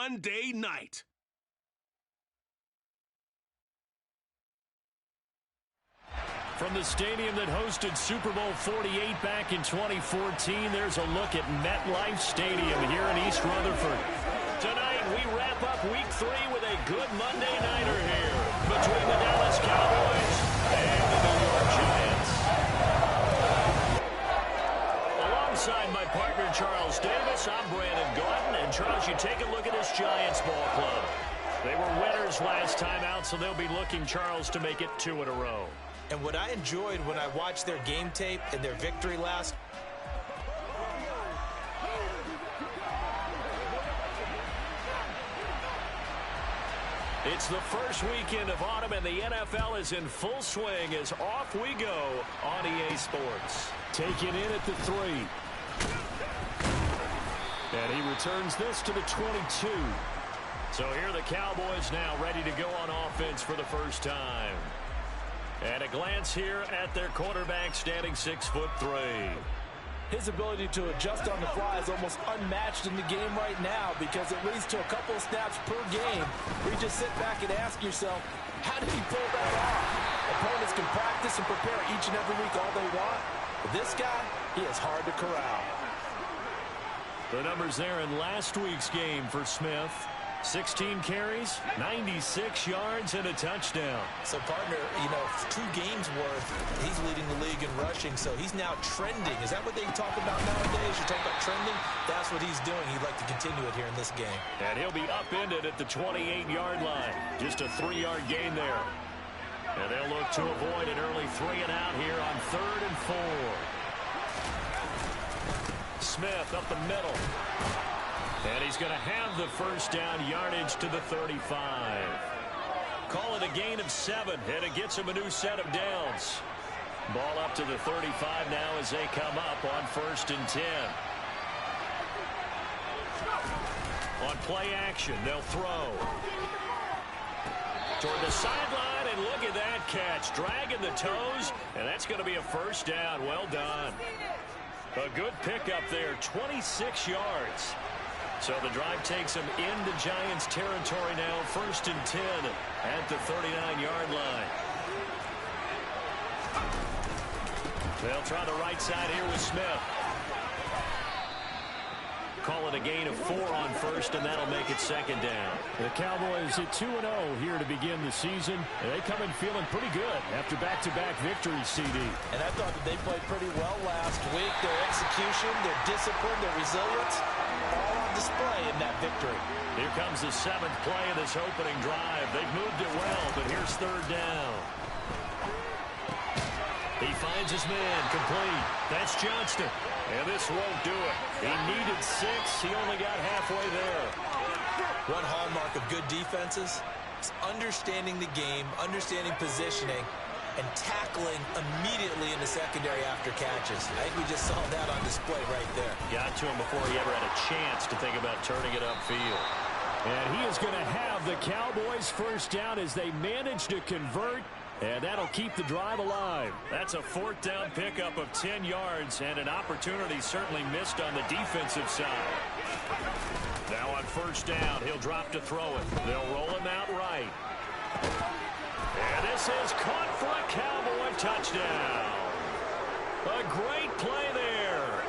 Monday night. From the stadium that hosted Super Bowl 48 back in 2014, there's a look at MetLife Stadium here in East Rutherford. Tonight, we wrap up Week 3 with a good Monday nighter here between the Dallas Cowboys and the New York Giants. Alongside my partner, Charles Davis, I'm Brandon Gordon. And, Charles, you take a look at this Giants ball club. They were winners last time out, so they'll be looking, Charles, to make it 2 in a row. And what I enjoyed when I watched their game tape and their victory last, it's the first weekend of autumn, and the NFL is in full swing as off we go on EA Sports. Taken in at the 3. And he returns this to the 22. So here are the Cowboys now ready to go on offense for the first time. And a glance here at their quarterback standing 6'3". His ability to adjust on the fly is almost unmatched in the game right now because it leads to a couple of snaps per game where you just sit back and ask yourself, how did he pull that off? Opponents can practice and prepare each and every week all they want, but this guy, he is hard to corral. The numbers there in last week's game for Smith. 16 carries, 96 yards, and a touchdown. So, partner, 2 games worth, he's leading the league in rushing, so he's now trending. Is that what they talk about nowadays? You talk about trending? That's what he's doing. He'd like to continue it here in this game. And he'll be upended at the 28-yard line. Just a 3-yard gain there. And they'll look to avoid an early 3 and out here on 3rd and 4. Smith up the middle. And he's going to have the first down, yardage to the 35. Call it a gain of 7, and it gets him a new set of downs. Ball up to the 35 now as they come up on 1st and 10. On play action, they'll throw. Toward the sideline, and look at that catch. Dragging the toes, and that's going to be a first down. Well done. A good pickup there, 26 yards. So the drive takes him into Giants territory now, 1st and 10 at the 39-yard line. They'll try the right side here with Smith. Call it a gain of 4 on 1st, and that'll make it 2nd down. The Cowboys at 2-0 here to begin the season, and they come in feeling pretty good after back-to-back victories, CD. And I thought that they played pretty well last week. Their execution, their discipline, their resilience, all on display in that victory. Here comes the 7th play of this opening drive. They've moved it well, but here's 3rd down. He finds his man, complete. That's Johnston. And this won't do it. He needed 6. He only got halfway there. One hallmark of good defenses is understanding the game, understanding positioning, and tackling immediately in the secondary after catches. I think we just saw that on display right there. Got to him before he ever had a chance to think about turning it upfield. And he is going to have the Cowboys' first down as they manage to convert. And that'll keep the drive alive. That's a 4th down pickup of 10 yards and an opportunity certainly missed on the defensive side. Now on 1st down, he'll drop to throw it. They'll roll him out right. And this is caught for a Cowboy touchdown. A great play there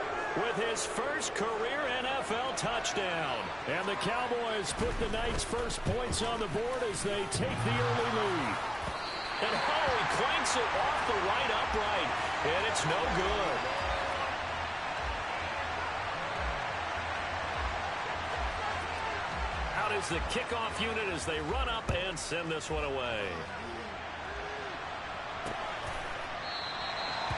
with his first career NFL touchdown. And the Cowboys put the night's first points on the board as they take the early lead. And he clanks it off the right upright, and it's no good. Out is the kickoff unit as they run up and send this one away.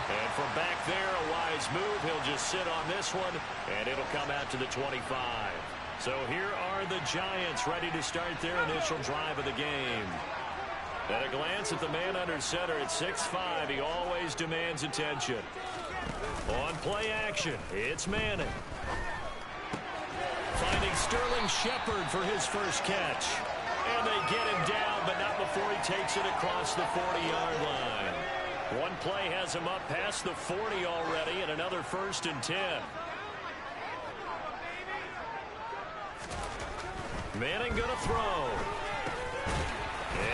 And from back there, a wise move. He'll just sit on this one, and it'll come out to the 25. So here are the Giants ready to start their initial drive of the game. At a glance at the man under center at 6'5", he always demands attention. On play action, it's Manning. Finding Sterling Shepard for his first catch. And they get him down, but not before he takes it across the 40-yard line. One play has him up past the 40 already, and another 1st and 10. Manning going to throw.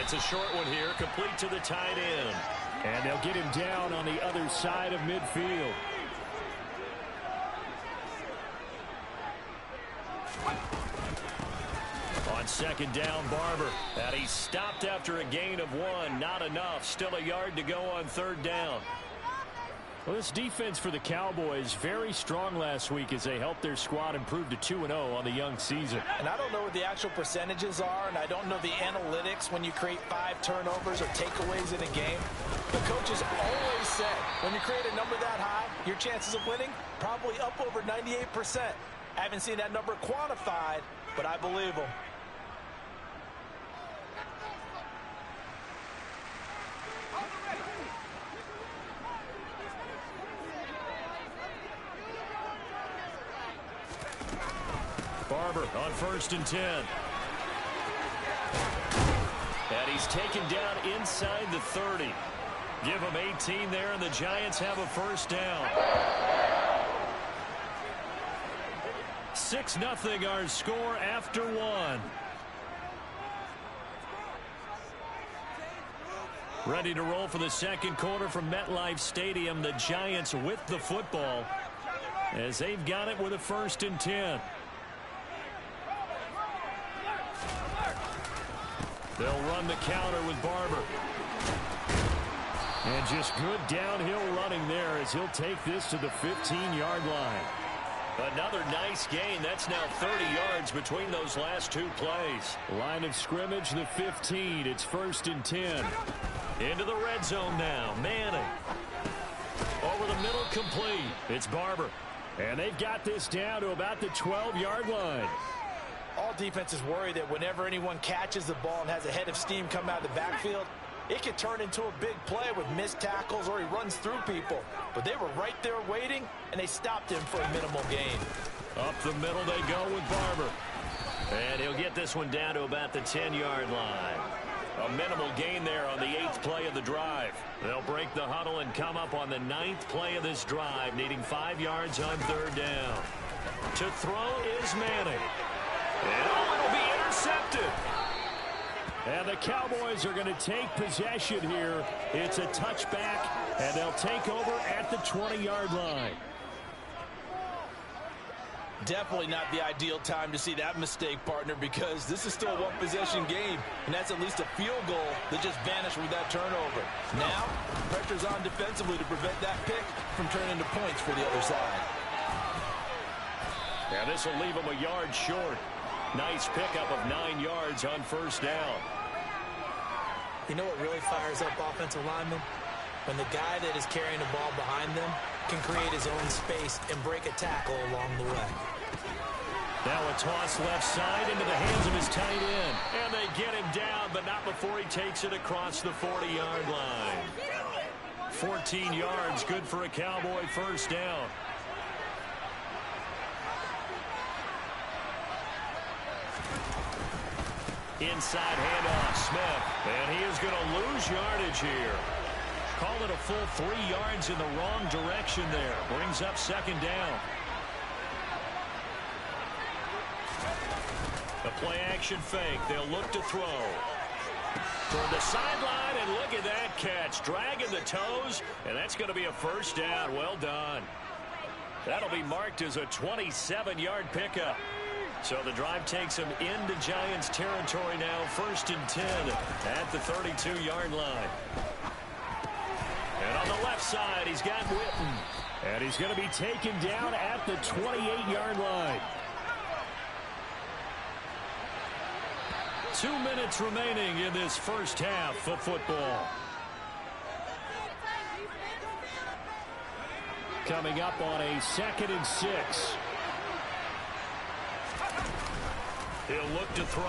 It's a short one here, complete to the tight end. And they'll get him down on the other side of midfield. On second down, Barber. And he's stopped after a gain of 1. Not enough. Still a yard to go on third down. Well, this defense for the Cowboys very strong last week as they helped their squad improve to 2-0 on the young season. And I don't know what the actual percentages are, and I don't know the analytics when you create 5 turnovers or takeaways in a game. The coaches always say when you create a number that high, your chances of winning probably up over 98%. I haven't seen that number quantified, but I believe them. Barber on 1st and 10. And he's taken down inside the 30. Give him 18 there, and the Giants have a first down. 6-0 our score after 1. Ready to roll for the second quarter from MetLife Stadium. The Giants with the football as they've got it with a 1st and 10. They'll run the counter with Barber. And just good downhill running there as he'll take this to the 15-yard line. Another nice gain. That's now 30 yards between those last 2 plays. Line of scrimmage, the 15. It's 1st and 10. Into the red zone now. Manning. Over the middle, complete. It's Barber. And they've got this down to about the 12-yard line. All defenses worry that whenever anyone catches the ball and has a head of steam come out of the backfield, it could turn into a big play with missed tackles or he runs through people. But they were right there waiting, and they stopped him for a minimal gain. Up the middle they go with Barber. And he'll get this one down to about the 10-yard line. A minimal gain there on the 8th play of the drive. They'll break the huddle and come up on the 9th play of this drive, needing 5 yards on third down. To throw is Manning. And it'll be intercepted. And the Cowboys are going to take possession here. It's a touchback, and they'll take over at the 20-yard line. Definitely not the ideal time to see that mistake, partner, because this is still a one-possession game, and that's at least a field goal that just vanished with that turnover. Now, pressure's on defensively to prevent that pick from turning into points for the other side. Yeah, this will leave them a yard short. Nice pickup of 9 yards on first down. You know what really fires up offensive linemen? When the guy that is carrying the ball behind them can create his own space and break a tackle along the way. Now a toss left side into the hands of his tight end. And they get him down, but not before he takes it across the 40-yard line. 14 yards, good for a Cowboy first down. Inside handoff, Smith. And he is going to lose yardage here. Call it a full 3 yards in the wrong direction there. Brings up second down. The play-action fake. They'll look to throw. Toward the sideline, and look at that catch. Dragging the toes, and that's going to be a first down. Well done. That'll be marked as a 27-yard pickup. So the drive takes him into Giants territory now. 1st and 10 at the 32-yard line. And on the left side, he's got Witten. And he's going to be taken down at the 28-yard line. 2 minutes remaining in this first half of football. Coming up on a 2nd and 6. He'll look to throw.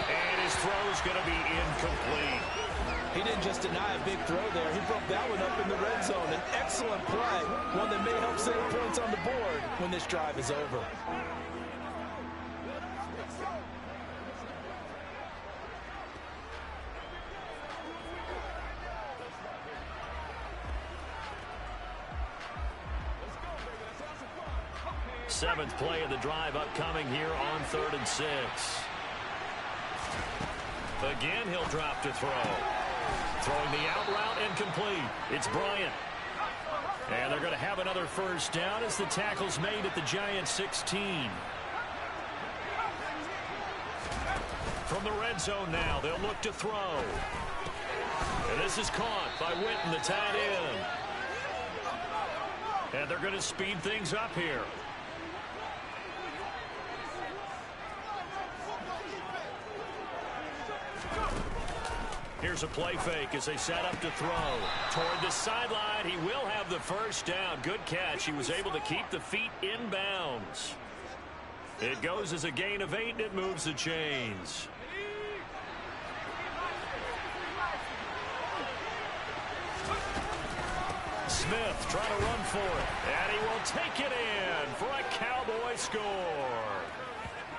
And his throw's going to be incomplete. He didn't just deny a big throw there. He broke that one up in the red zone. An excellent play, one that may help save points on the board when this drive is over. Seventh play of the drive upcoming here on 3rd and 6. Again, he'll drop to throw. Throwing the out route and complete. It's Bryant. And they're going to have another first down as the tackle's made at the Giants' 16. From the red zone now, they'll look to throw. And this is caught by Witten, the tight end. And they're going to speed things up here. Here's a play fake as they set up to throw. Toward the sideline, he will have the first down. Good catch. He was able to keep the feet in bounds. It goes as a gain of 8, and it moves the chains. Smith trying to run for it, and he will take it in for a Cowboy score.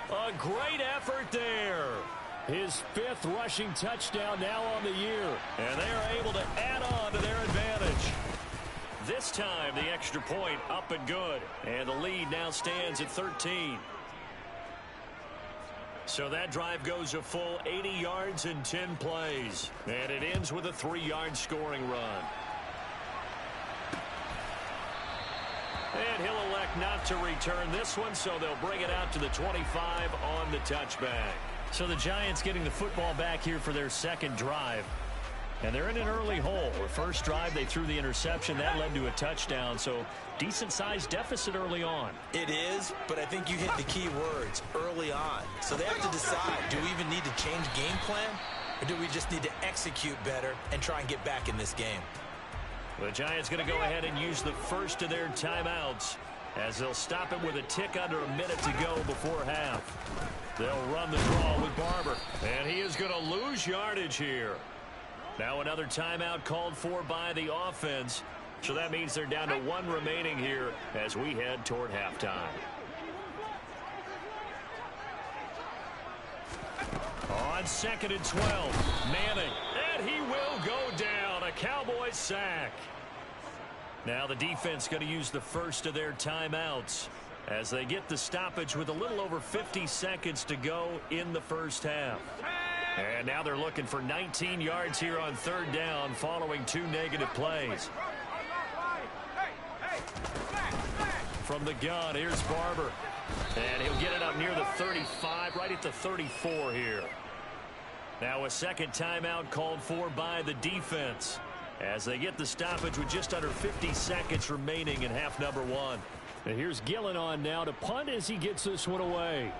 A great effort there. His 5th rushing touchdown now on the year, and they are able to add on to their advantage. This time, the extra point up and good, and the lead now stands at 13. So that drive goes a full 80 yards in 10 plays, and it ends with a 3-yard scoring run. And he'll elect not to return this one, so they'll bring it out to the 25 on the touchback. So the Giants getting the football back here for their second drive. And they're in an early hole. The first drive, they threw the interception. That led to a touchdown, so decent-sized deficit early on. It is, but I think you hit the key words, early on. So they have to decide, do we even need to change game plan, or do we just need to execute better and try and get back in this game? The Giants going to go ahead and use the first of their timeouts as they'll stop it with a tick under a minute to go before half. They'll run the draw with Barber, and he is going to lose yardage here. Now another timeout called for by the offense, so that means they're down to 1 remaining here as we head toward halftime. On 2nd and 12, Manning, and he will go down. A Cowboys sack. Now the defense going to use the first of their timeouts as they get the stoppage with a little over 50 seconds to go in the first half. And now they're looking for 19 yards here on 3rd down following 2 negative plays. From the gun, here's Barber. And he'll get it up near the 35, right at the 34 here. Now a second timeout called for by the defense as they get the stoppage with just under 50 seconds remaining in half number 1. And here's Gillen on now to punt as he gets this one away.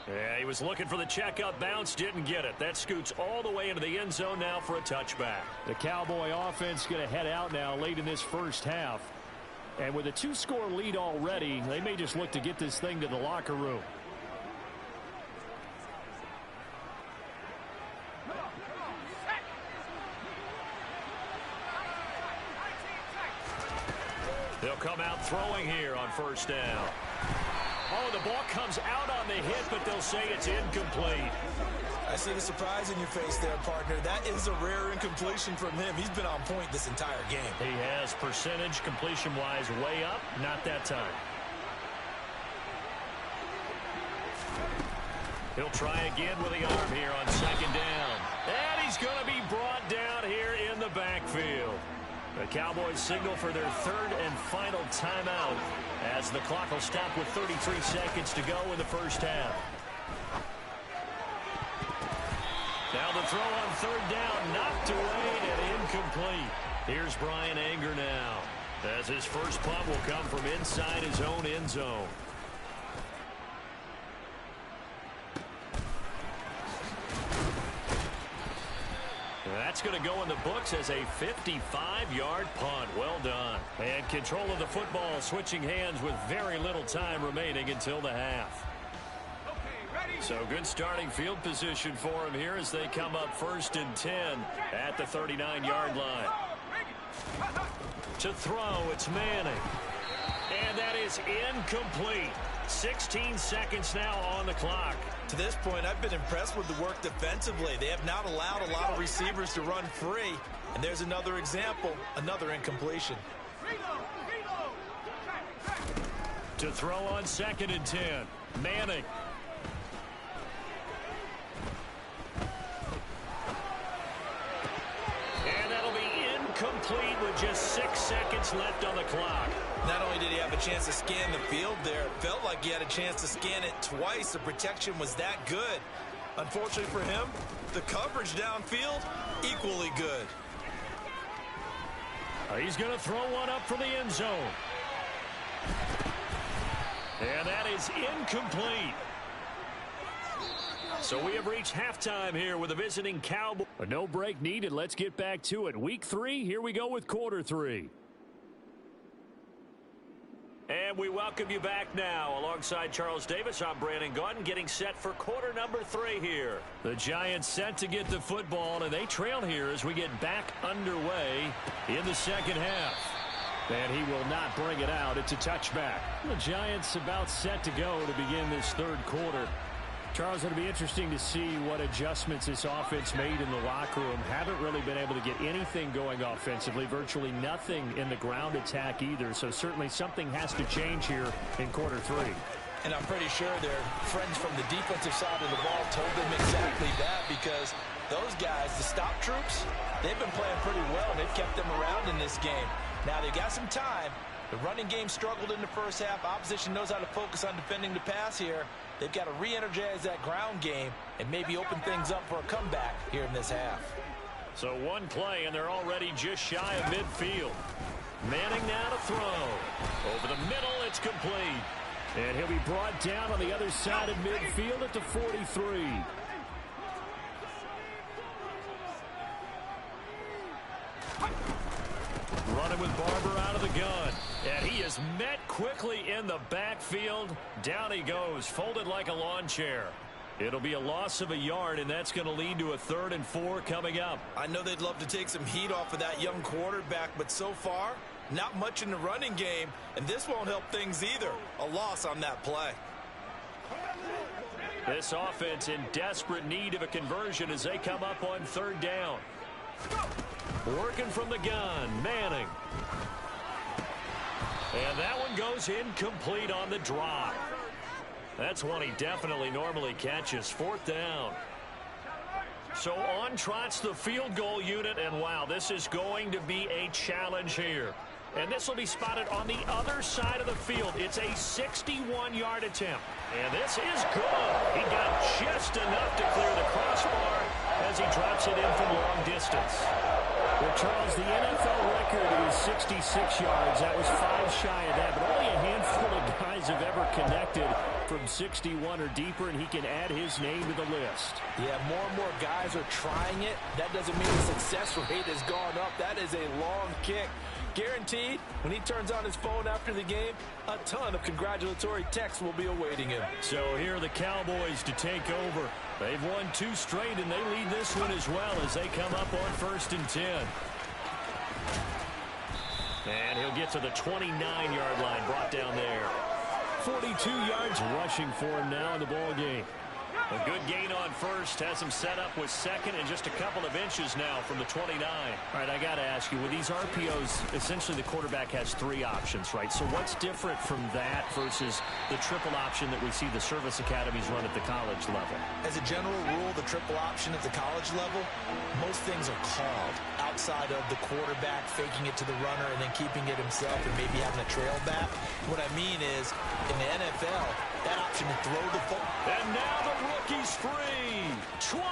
Yeah, he was looking for the checkup bounce, didn't get it. That scoots all the way into the end zone now for a touchback. The Cowboy offense going to head out now late in this first half. And with a 2-score lead already, they may just look to get this thing to the locker room. They'll come out throwing here on first down. Oh, the ball comes out on the hit, but they'll say it's incomplete. I see the surprise in your face there, partner. That is a rare incompletion from him. He's been on point this entire game. He has percentage completion-wise way up. Not that time. He'll try again with the arm here on 2nd down. And he's going to be brought down here in the backfield. The Cowboys signal for their 3rd and final timeout as the clock will stop with 33 seconds to go in the first half. Now the throw on 3rd down, knocked away and incomplete. Here's Brian Anger now as his first punt will come from inside his own end zone. That's going to go in the books as a 55-yard punt. Well done. And control of the football switching hands with very little time remaining until the half. So good starting field position for him here as they come up 1st and 10 at the 39-yard line. To throw, it's Manning. And that is incomplete. 16 seconds now on the clock. To this point, I've been impressed with the work defensively. They have not allowed a lot of receivers to run free. And there's another example, another incompletion. To throw on 2nd and 10. Manning. And that'll be incomplete with just 6 seconds left on the clock. Not only did he have a chance to scan the field there, it felt like he had a chance to scan it twice. The protection was that good. Unfortunately for him, the coverage downfield, equally good. He's going to throw one up for the end zone. And that is incomplete. So we have reached halftime here with a visiting Cowboys. No break needed. Let's get back to it. Week 3, here we go with quarter 3. And we welcome you back now. Alongside Charles Davis, I'm Brandon Gaudin, getting set for quarter number 3 here. The Giants set to get the football, and they trail here as we get back underway in the second half. And he will not bring it out. It's a touchback. The Giants about set to go to begin this third quarter. Charles, it'll be interesting to see what adjustments this offense made in the locker room. Haven't really been able to get anything going offensively. Virtually nothing in the ground attack either. So certainly something has to change here in quarter 3. And I'm pretty sure their friends from the defensive side of the ball told them exactly that, because those guys, the stop troops, they've been playing pretty well, and they've kept them around in this game. Now they've got some time. The running game struggled in the first half. Opposition knows how to focus on defending the pass here. They've got to re-energize that ground game and maybe open things up for a comeback here in this half. So one play, and they're already just shy of midfield. Manning now to throw. Over the middle, it's complete. And he'll be brought down on the other side of midfield at the 43. Running with Barber out of the gun. And he is met quickly in the backfield. Down he goes, folded like a lawn chair. It'll be a loss of a yard, and that's going to lead to a 3rd and 4 coming up. I know they'd love to take some heat off of that young quarterback, but so far, not much in the running game, and this won't help things either. A loss on that play. This offense in desperate need of a conversion as they come up on 3rd down. Working from the gun, Manning. And that one goes incomplete on the drop. That's one he definitely normally catches. 4th down. So on trots the field goal unit, and wow, this is going to be a challenge here. And this will be spotted on the other side of the field. It's a 61-yard attempt. And this is good. He got just enough to clear the crossbar as he drops it in from long distance. Well, Charles, the NFL record is 66 yards. That was 5 shy of that, but only a handful of guys have ever connected from 61 or deeper, and he can add his name to the list. Yeah, more and more guys are trying it. That doesn't mean the success rate has gone up. That is a long kick. Guaranteed, when he turns on his phone after the game, a ton of congratulatory texts will be awaiting him. So here are the Cowboys to take over. They've won 2 straight, and they lead this one as well as they come up on 1st and 10. And he'll get to the 29-yard line, brought down there. 42 yards rushing for him now in the ball game. A good gain on 1st, has him set up with 2nd and just a couple of inches now from the 29. All right, I got to ask you, with these RPOs, essentially the quarterback has 3 options, right? So what's different from that versus the triple option that we see the service academies run at the college level? As a general rule, the triple option at the college level, most things are called outside of the quarterback faking it to the runner and then keeping it himself and maybe having a trail back. What I mean is, in the NFL, that option to throw the football. And now the rookie's free. 20.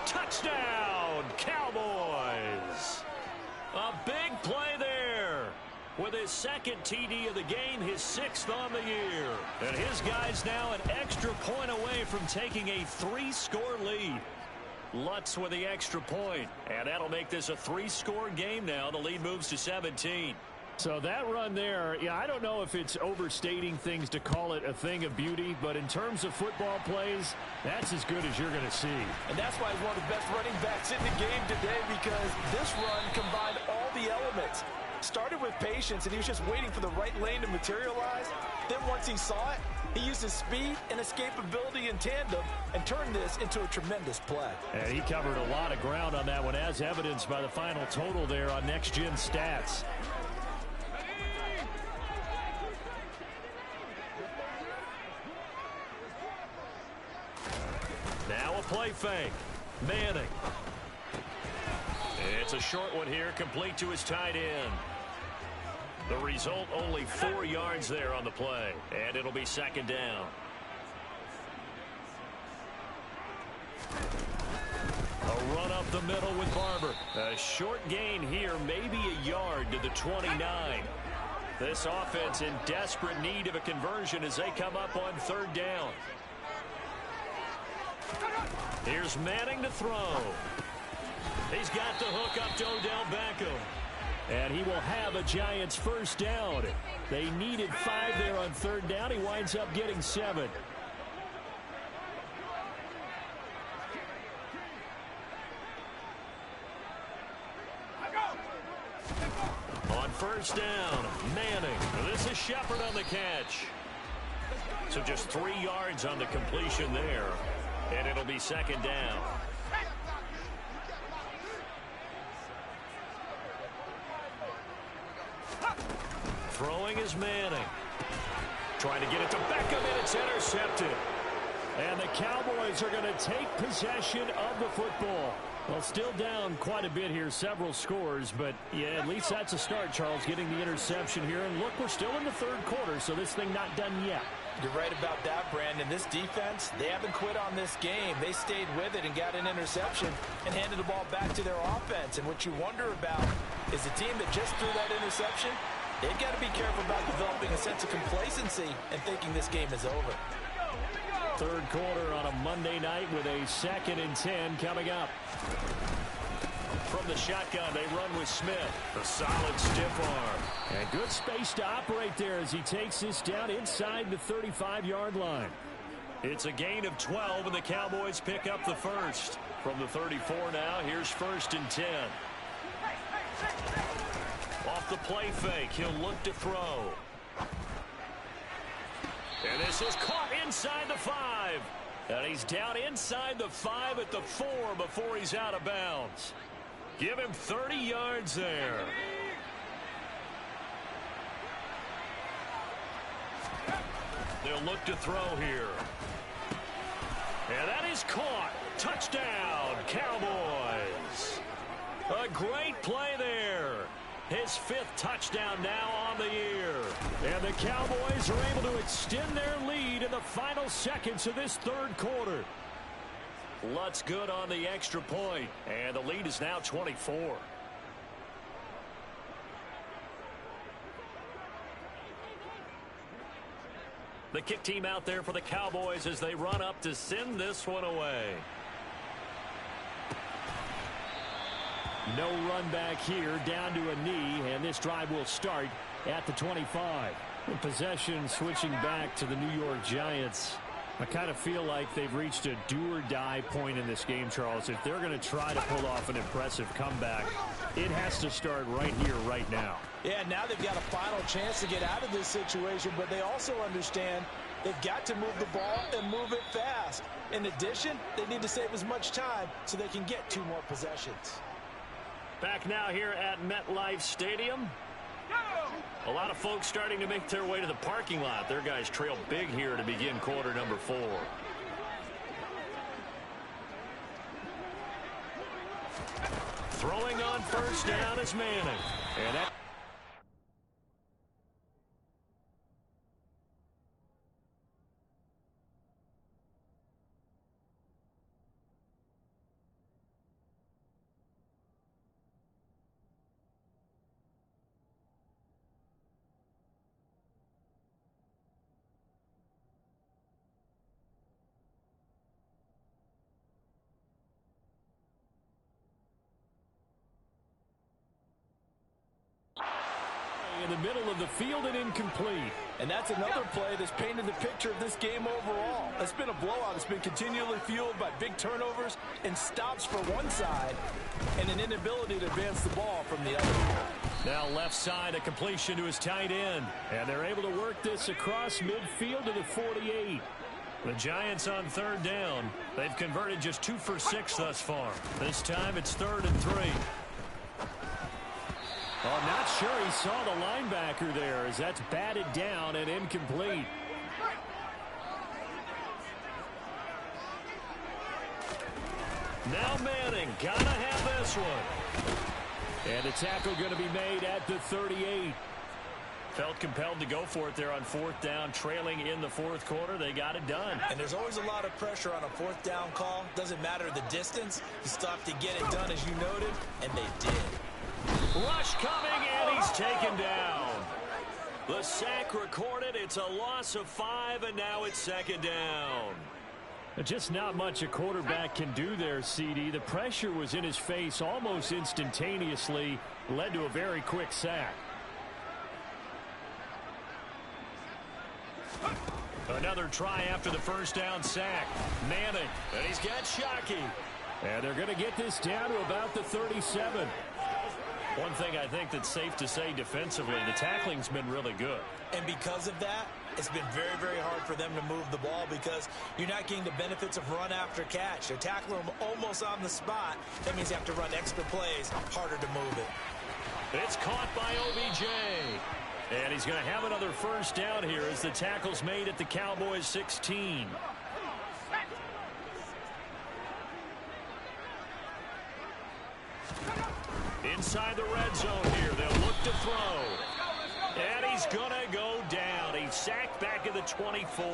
Touchdown, Cowboys. A big play there. With his 2nd TD of the game, his 6th on the year. And his guys now an extra point away from taking a 3-score lead. Lutz with the extra point. And that'll make this a 3-score game now. The lead moves to 17. So that run there, yeah, I don't know if it's overstating things to call it a thing of beauty, but in terms of football plays, that's as good as you're going to see. And that's why he's one of the best running backs in the game today, because this run combined all the elements. Started with patience, and he was just waiting for the right lane to materialize. Then once he saw it, he used his speed and escapability in tandem and turned this into a tremendous play. And he covered a lot of ground on that one, as evidenced by the final total there on Next Gen Stats. Now a play fake. Manning. It's a short one here, complete to his tight end. The result, only 4 yards there on the play, and it'll be second down. A run up the middle with Barber. A short gain here, maybe a yard to the 29. This offense in desperate need of a conversion as they come up on third down. Here's Manning to throw. He's got the hook up to Odell Beckham. And he will have a Giants first down. They needed 5 there on third down. He winds up getting 7. On first down, Manning. This is Shepard on the catch. So just 3 yards on the completion there. And it'll be second down. Throwing is Manning. Trying to get it to Beckham, and it's intercepted. And the Cowboys are going to take possession of the football. Well, still down quite a bit here, several scores, but yeah, at least that's a start, Charles, getting the interception here. And look, we're still in the third quarter, so this thing not done yet. You're right about that, Brandon. This defense, they haven't quit on this game. They stayed with it and got an interception and handed the ball back to their offense. And what you wonder about is the team that just threw that interception, they've got to be careful about developing a sense of complacency and thinking this game is over. Third quarter on a Monday night with a 2nd and 10 coming up. From the shotgun, they run with Smith. A solid stiff arm. And good space to operate there as he takes this down inside the 35-yard line. It's a gain of 12, and the Cowboys pick up the first. From the 34 now, here's 1st and 10. Off the play fake, he'll look to throw. And this is caught inside the 5. And he's down inside the 5 at the 4 before he's out of bounds. Give him 30 yards there. They'll look to throw here. And that is caught. Touchdown, Cowboys. A great play there. His 5th touchdown now on the year. And the Cowboys are able to extend their lead in the final seconds of this third quarter. Lutz good on the extra point. And the lead is now 24. The kick team out there for the Cowboys as they run up to send this one away. No run back here, down to a knee, and this drive will start at the 25. The possession switching back to the New York Giants. I kind of feel like they've reached a do-or-die point in this game, Charles. If they're going to try to pull off an impressive comeback, it has to start right here, right now. Yeah, now they've got a final chance to get out of this situation, but they also understand they've got to move the ball and move it fast. In addition, they need to save as much time so they can get 2 more possessions. Back now here at MetLife Stadium. A lot of folks starting to make their way to the parking lot. Their guys trail big here to begin quarter number 4. Throwing on first down is Manning. And that in the middle of the field and incomplete. And that's another play that's painted the picture of this game overall. It's been a blowout. It's been continually fueled by big turnovers and stops for one side and an inability to advance the ball from the other. Now left side, a completion to his tight end. And they're able to work this across midfield to the 48. The Giants on third down. They've converted just 2 for 6 thus far. This time it's 3rd and 3. Well, I'm not sure he saw the linebacker there as that's batted down and incomplete. Now Manning, gotta have this one. And the tackle going to be made at the 38. Felt compelled to go for it there on fourth down, trailing in the fourth quarter. They got it done. And there's always a lot of pressure on a fourth down call. Doesn't matter the distance. You still have to get it done, as you noted, and they did. Rush coming, and he's taken down. The sack recorded. It's a loss of 5, and now it's second down. Just not much a quarterback can do there, CD. The pressure was in his face almost instantaneously, led to a very quick sack. Another try after the first down sack. Manning, and he's got Shockey. And they're going to get this down to about the 37. One thing I think that's safe to say defensively, the tackling's been really good. And because of that, it's been very, very hard for them to move the ball because you're not getting the benefits of run after catch. They're tackling them almost on the spot. That means you have to run extra plays, harder to move it. It's caught by OBJ. And he's going to have another first down here as the tackle's made at the Cowboys 16. Inside the red zone here, they'll look to throw. And he's going to go down. He's sacked back at the 24.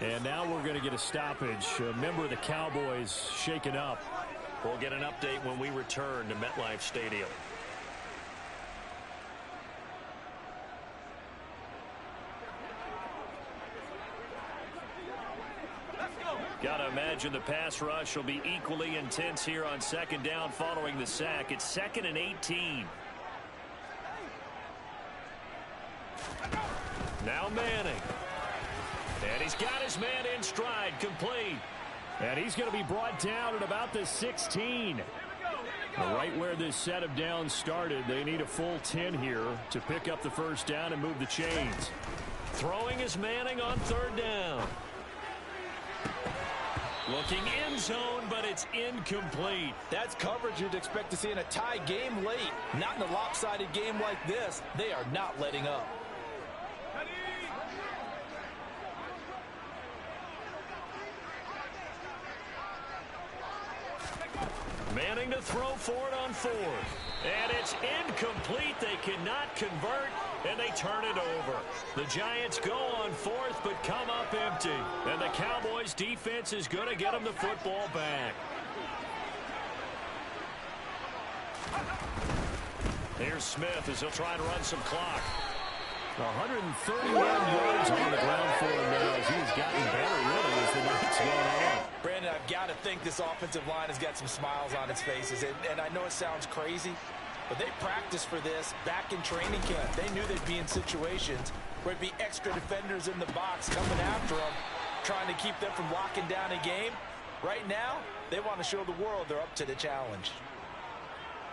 And now we're going to get a stoppage. A member of the Cowboys shaken up. We'll get an update when we return to MetLife Stadium. Got to imagine the pass rush will be equally intense here on second down following the sack. It's 2nd and 18. Now Manning. And he's got his man in stride, complete. And he's going to be brought down at about the 16. Right where this set of downs started, they need a full 10 here to pick up the first down and move the chains. Throwing is Manning on third down. Looking in zone, but it's incomplete. That's coverage you'd expect to see in a tie game late. Not in a lopsided game like this. They are not letting up. Manning to throw for it on fourth. And it's incomplete. They cannot convert, and they turn it over. The Giants go on fourth, but come up empty. And the Cowboys defense is going to get them the football back. Here's Smith as he'll try to run some clock. 131 yards on the ground for him now as he's gotten better really as the night's gone on. Brandon, I've got to think this offensive line has got some smiles on its faces. And I know it sounds crazy, but they practiced for this back in training camp. They knew they'd be in situations where it'd be extra defenders in the box coming after them, trying to keep them from locking down a game. Right now, they want to show the world they're up to the challenge.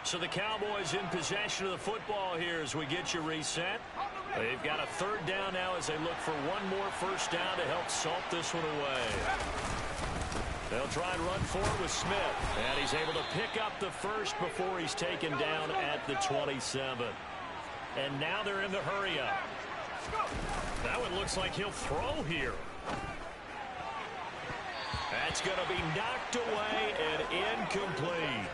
So the Cowboys in possession of the football here as we get you reset. They've got a third down now as they look for one more first down to help salt this one away. They'll try and run forward with Smith. And he's able to pick up the first before he's taken down at the 27. And now they're in the hurry up. That one looks like he'll throw here. That's going to be knocked away and incomplete.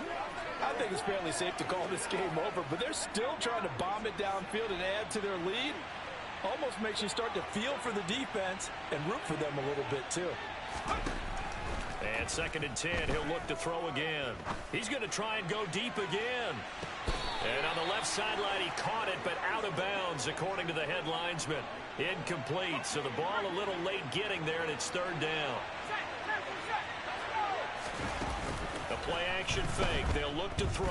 I think it's fairly safe to call this game over, but they're still trying to bomb it downfield and add to their lead. Almost makes you start to feel for the defense and root for them a little bit too. And 2nd and 10, he'll look to throw again. He's going to try and go deep again. And on the left sideline, he caught it, but out of bounds, according to the head linesman. Incomplete, so the ball a little late getting there, and it's third down. The play-action fake. They'll look to throw.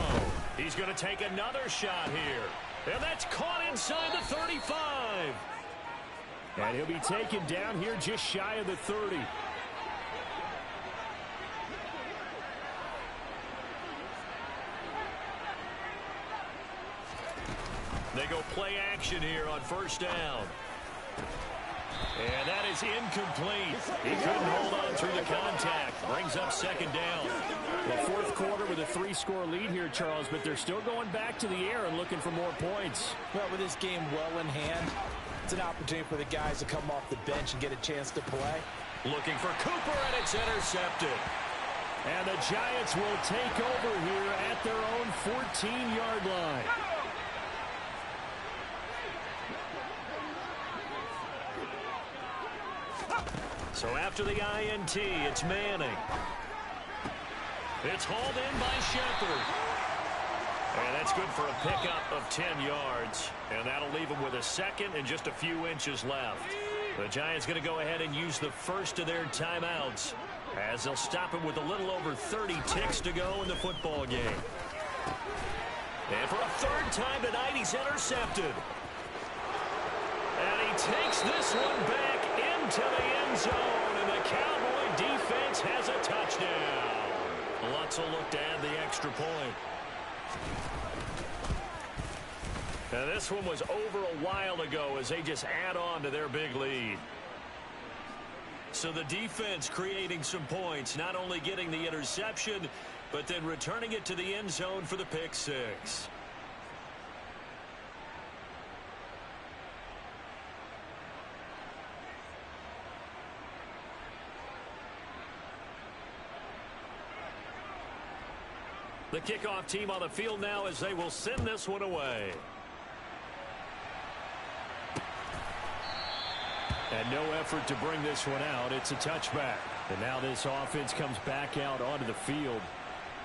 He's going to take another shot here. And that's caught inside the 35. And he'll be taken down here just shy of the 30. They go play action here on first down. And that is incomplete. He couldn't hold on through the contact. Brings up second down. The fourth quarter with a 3-score lead here, Charles, but they're still going back to the air and looking for more points. Well, with this game well in hand, it's an opportunity for the guys to come off the bench and get a chance to play. Looking for Cooper, and it's intercepted. And the Giants will take over here at their own 14-yard line. So after the INT, it's Manning. It's hauled in by Shepard. And that's good for a pickup of 10 yards. And that'll leave him with a second and just a few inches left. The Giants going to go ahead and use the first of their timeouts, as they'll stop him with a little over 30 ticks to go in the football game. And for a third time tonight, he's intercepted. And he takes this one back into the end zone, and the Cowboy defense has a touchdown. Lutz will look to add the extra point. Now this one was over a while ago as they just add on to their big lead. So the defense creating some points, not only getting the interception, but then returning it to the end zone for the pick six. The kickoff team on the field now as they will send this one away. And no effort to bring this one out. It's a touchback. And now this offense comes back out onto the field.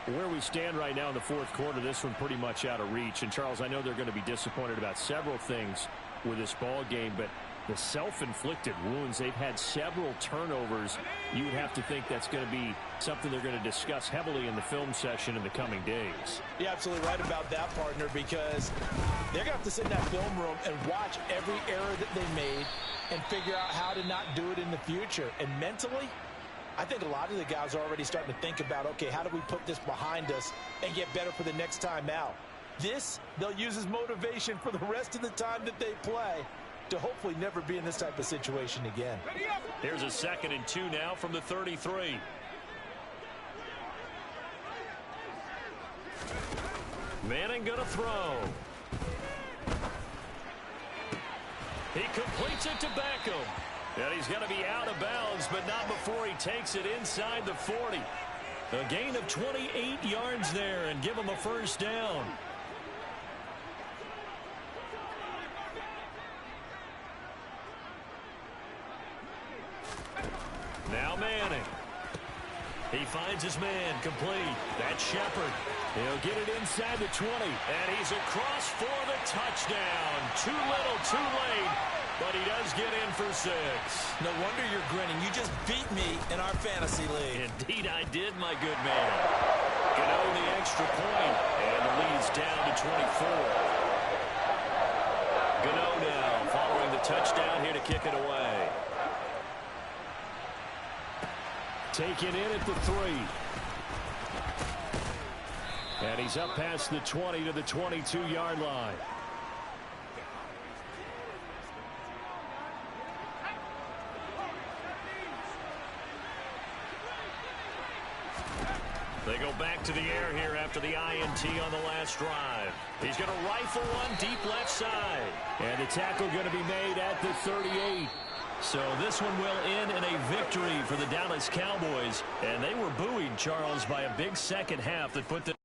Where we stand right now in the fourth quarter, this one pretty much out of reach. And, Charles, I know they're going to be disappointed about several things with this ball game, but the self-inflicted wounds, they've had several turnovers. You would have to think that's going to be something they're going to discuss heavily in the film session in the coming days. You're absolutely right about that, partner, because they're going to have to sit in that film room and watch every error that they made and figure out how to not do it in the future. And mentally, I think a lot of the guys are already starting to think about, okay, how do we put this behind us and get better for the next time out? This, they'll use as motivation for the rest of the time that they play to hopefully never be in this type of situation again. Here's a 2nd and 2 now from the 33. Manning gonna throw. He completes it to Beckham. And he's going to be out of bounds, but not before he takes it inside the 40. A gain of 28 yards there and give him a first down. Now Manning. He finds his man complete. That's Shepard. He'll get it inside the 20. And he's across for the touchdown. Too little, too late. But he does get in for 6. No wonder you're grinning. You just beat me in our fantasy league. Indeed I did, my good man. Gano the extra point. And the lead's down to 24. Gano now following the touchdown here to kick it away. Taken in at the 3. And he's up past the 20 to the 22-yard line. They go back to the air here after the INT on the last drive. He's going to rifle one deep left side. And the tackle going to be made at the 38. So this one will end in a victory for the Dallas Cowboys. And they were buoyed, Charles, by a big second half that put them